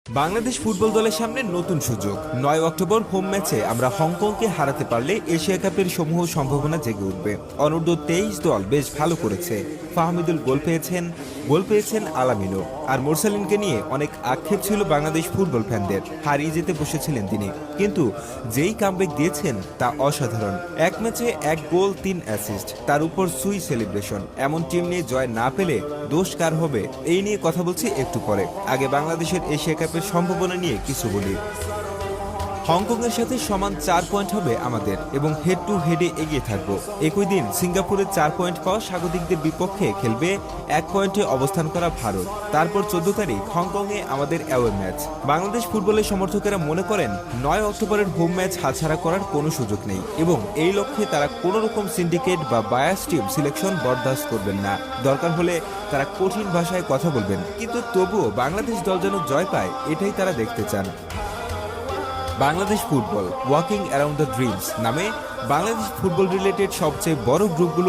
Bangladesh football দলের সামনে নতুন সুযোগ। ৯ অক্টোবর হোম ম্যাচে আমরা হংকংকে হারাতে পারলে এশিয়া কাপের সমূহ সম্ভাবনা জেগে উঠবে। অনূর্ধ্ব ২৩ দল বেশ ভালো করেছে। ফাহমিদুল গোল পেয়েছেন আলামিনও। আর মোরসালিনকে নিয়ে অনেক আক্ষেপ ছিল বাংলাদেশ ফুটবল ফ্যানদের। হারিয়ে যেতে বসেছিলেন তিনি, কিন্তু যেই কামব্যাক দিয়েছেন তা অসাধারণ। এক ম্যাচে ১ গোল ৩ অ্যাসিস্ট, তার উপর সুই সেলিব্রেশন। এমন টিম নিয়ে জয় না পেলে দোষ কার হবে, এই নিয়ে কথা বলছি একটু পরে। আগে বাংলাদেশের এশিয়া কাপের সম্ভাবনা নিয়ে কিছু বলি। হংকংয়ের সাথে সমান ৪ পয়েন্ট হবে আমাদের এবং হেড টু হেডে এগিয়ে থাকব। একই দিন সিঙ্গাপুরে ৪ পয়েন্ট পাওয়া স্বাগতিকদের বিপক্ষে খেলবে ১ পয়েন্টে অবস্থান করা ভারত। তারপর ১৪ তারিখ হংকংয়ে আমাদের অ্যাওয়ে ম্যাচ। বাংলাদেশ ফুটবলের সমর্থকেরা মনে করেন ৯ অক্টোবরের হোম ম্যাচ হাতছাড়া করার কোনো সুযোগ নেই এবং এই লক্ষ্যে তারা কোনো রকম সিন্ডিকেট বা বায়াস টিম সিলেকশন বরদাস্ত করবেন না। দরকার হলে তারা কঠিন ভাষায় কথা বলবেন, কিন্তু তবুও বাংলাদেশ দল যেন জয় পায়, এটাই তারা দেখতে চান। Bangladesh football walking around the dreams নামে বাংলাদেশ ফুটবল রিলেটেড সবচেয়ে বড় গ্রুপগুলো